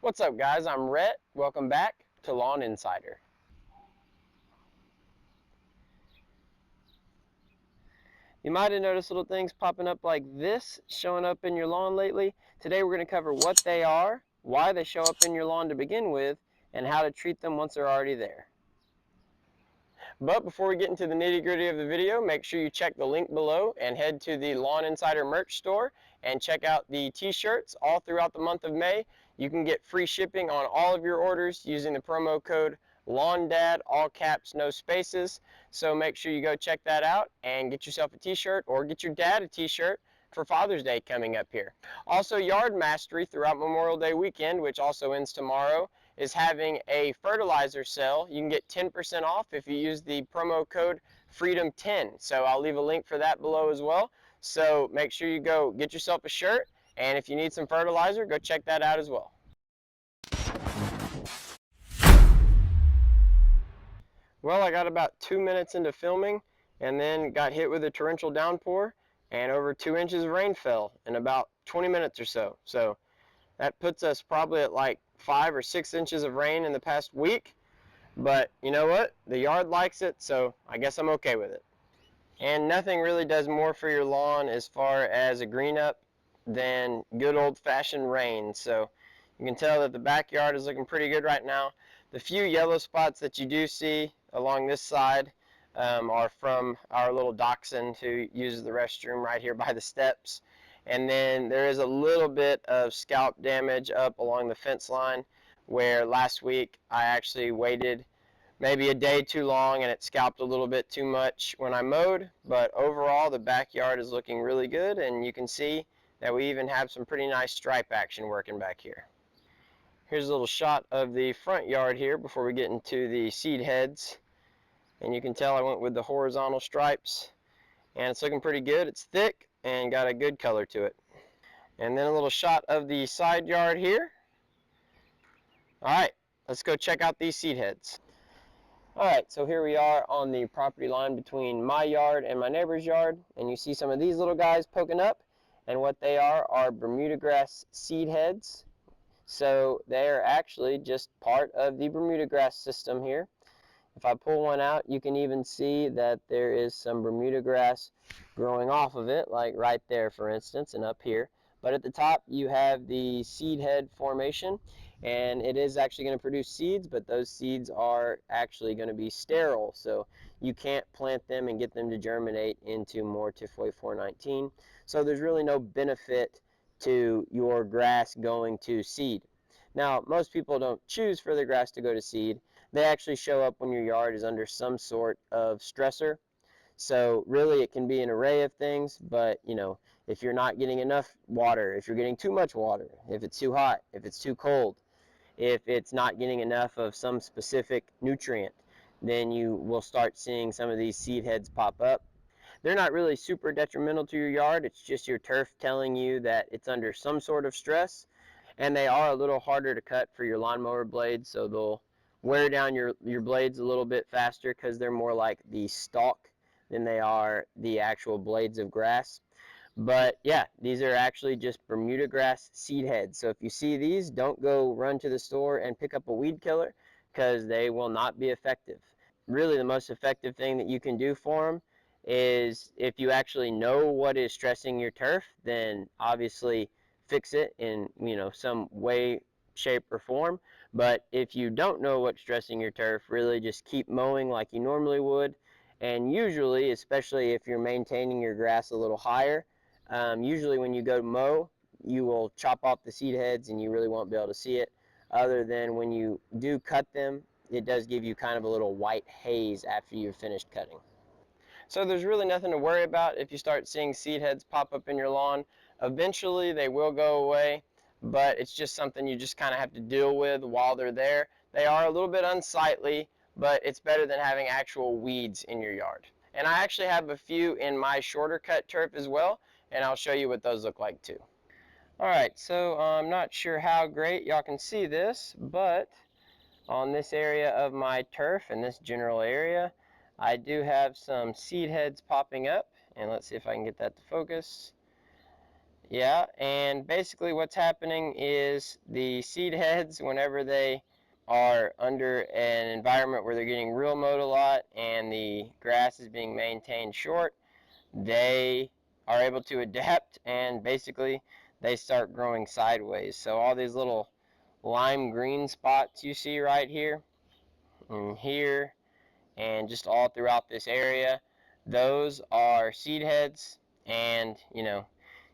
What's up, guys? I'm Rhett. Welcome back to Lawn Insider. You might have noticed little things popping up like this showing up in your lawn lately. Today we're going to cover what they are, why they show up in your lawn to begin with, and how to treat them once they're already there. But before we get into the nitty-gritty of the video, make sure you check the link below and head to the Lawn Insider merch store and check out the t-shirts all throughout the month of May. You can get free shipping on all of your orders using the promo code LawnDad, all caps, no spaces. So make sure you go check that out and get yourself a t-shirt or get your dad a t-shirt for Father's Day coming up here. Also, Yard Mastery throughout Memorial Day weekend, which also ends tomorrow, is having a fertilizer sale. You can get 10% off if you use the promo code FREEDOM10. So I'll leave a link for that below as well. So make sure you go get yourself a shirt, and if you need some fertilizer, go check that out as well. Well, I got about 2 minutes into filming and then got hit with a torrential downpour, and over 2 inches of rain fell in about 20 minutes or so. So that puts us probably at like 5 or 6 inches of rain in the past week. But you know what? The yard likes it, so I guess I'm okay with it. And nothing really does more for your lawn as far as a green up than good old-fashioned rain. So you can tell that the backyard is looking pretty good right now. The few yellow spots that you do see along this side are from our little dachshund who uses the restroom right here by the steps. And then there is a little bit of scalp damage up along the fence line where last week I actually waited maybe a day too long and it scalped a little bit too much when I mowed. But overall the backyard is looking really good, and you can see that we even have some pretty nice stripe action working back here. Here's a little shot of the front yard here before we get into the seed heads. And you can tell I went with the horizontal stripes, and it's looking pretty good. It's thick and got a good color to it. And then a little shot of the side yard here. Alright, let's go check out these seed heads. Alright, so here we are on the property line between my yard and my neighbor's yard, and you see some of these little guys poking up, and what they are Bermuda grass seed heads. So they are actually just part of the Bermuda grass system here. If I pull one out, you can even see that there is some Bermuda grass growing off of it, like right there, for instance, and up here. But at the top, you have the seed head formation, and it is actually going to produce seeds, but those seeds are actually going to be sterile, so you can't plant them and get them to germinate into more Tifway 419. So there's really no benefit to your grass going to seed. Now, most people don't choose for their grass to go to seed. They actually show up when your yard is under some sort of stressor. So really it can be an array of things, but if you're not getting enough water, if you're getting too much water, if it's too hot, if it's too cold, if it's not getting enough of some specific nutrient, then you will start seeing some of these seed heads pop up. They're not really super detrimental to your yard. It's just your turf telling you that it's under some sort of stress. And they are a little harder to cut for your lawnmower blades, so they'll wear down your blades a little bit faster because they're more like the stalk than they are the actual blades of grass. But yeah, these are actually just Bermuda grass seed heads. So if you see these, don't go run to the store and pick up a weed killer because they will not be effective. Really, the most effective thing that you can do for them is if you actually know what is stressing your turf, then obviously fix it in some way, shape, or form. But if you don't know what's stressing your turf, really just keep mowing like you normally would. And usually, especially if you're maintaining your grass a little higher, usually when you go to mow, you will chop off the seed heads and you really won't be able to see it, other than when you do cut them, it does give you kind of a little white haze after you've finished cutting. So there's really nothing to worry about if you start seeing seed heads pop up in your lawn. Eventually they will go away, but it's just something you just kind of have to deal with while they're there. They are a little bit unsightly, but it's better than having actual weeds in your yard. And I actually have a few in my shorter cut turf as well, and I'll show you what those look like too. Alright, so I'm not sure how great y'all can see this, but on this area of my turf and this general area, I do have some seed heads popping up, and let's see if I can get that to focus. Yeah, and basically what's happening is the seed heads, whenever they are under an environment where they're getting real mowed a lot and the grass is being maintained short, they are able to adapt and basically they start growing sideways. So all these little lime green spots you see right here and here and just all throughout this area, those are seed heads. And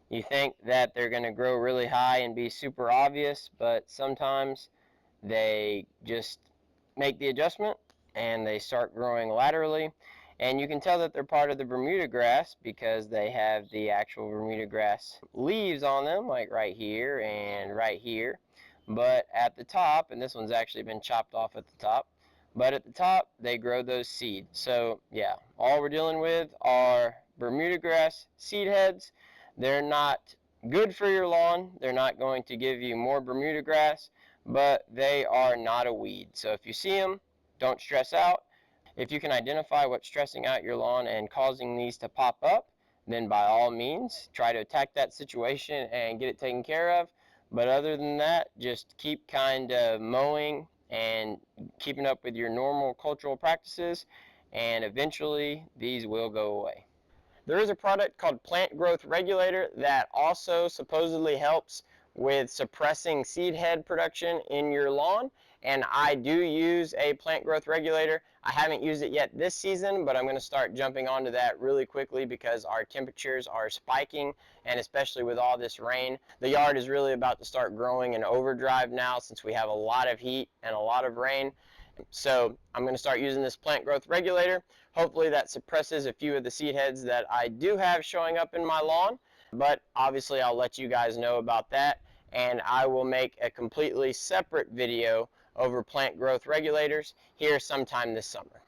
you think that they're going to grow really high and be super obvious, but sometimes they just make the adjustment and they start growing laterally. And you can tell that they're part of the Bermuda grass because they have the actual Bermuda grass leaves on them, like right here and right here. But at the top, and this one's actually been chopped off at the top, but at the top they grow those seeds. So yeah, all we're dealing with are Bermuda grass seed heads. They're not good for your lawn. They're not going to give you more Bermuda grass, but they are not a weed. So if you see them, don't stress out. If you can identify what's stressing out your lawn and causing these to pop up, then by all means, try to attack that situation and get it taken care of. But other than that, just keep kind of mowing and keeping up with your normal cultural practices, and eventually these will go away. There is a product called Plant Growth Regulator that also supposedly helps with suppressing seed head production in your lawn, and I do use a plant growth regulator. I haven't used it yet this season, but I'm going to start jumping onto that really quickly because our temperatures are spiking, and especially with all this rain, the yard is really about to start growing in overdrive now since we have a lot of heat and a lot of rain. So I'm going to start using this plant growth regulator. Hopefully that suppresses a few of the seed heads that I do have showing up in my lawn, but obviously I'll let you guys know about that, and I will make a completely separate video over plant growth regulators here sometime this summer.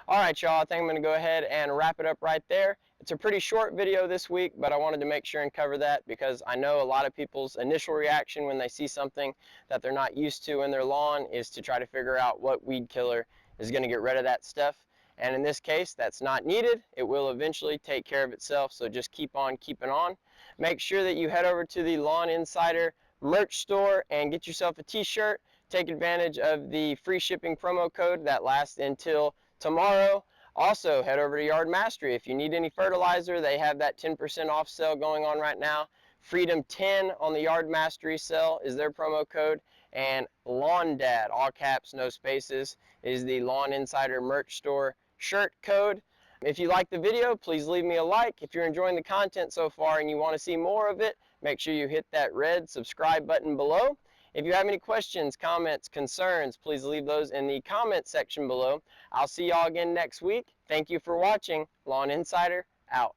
Alright y'all, I think I'm going to go ahead and wrap it up right there. It's a pretty short video this week, but I wanted to make sure and cover that because I know a lot of people's initial reaction when they see something that they're not used to in their lawn is to try to figure out what weed killer is going to get rid of that stuff. And in this case, that's not needed. It will eventually take care of itself, so just keep on keeping on. Make sure that you head over to the Lawn Insider merch store and get yourself a t-shirt. Take advantage of the free shipping promo code that lasts until tomorrow. Also, head over to Yard Mastery. If you need any fertilizer, they have that 10% off sale going on right now. Freedom 10 on the Yard Mastery sale is their promo code. And Lawn Dad, all caps, no spaces, is the Lawn Insider merch store shirt code. If you like the video, please leave me a like. If you're enjoying the content so far and you want to see more of it, make sure you hit that red subscribe button below. If you have any questions, comments, concerns, please leave those in the comment section below. I'll see y'all again next week. Thank you for watching. Lawn Insider, out.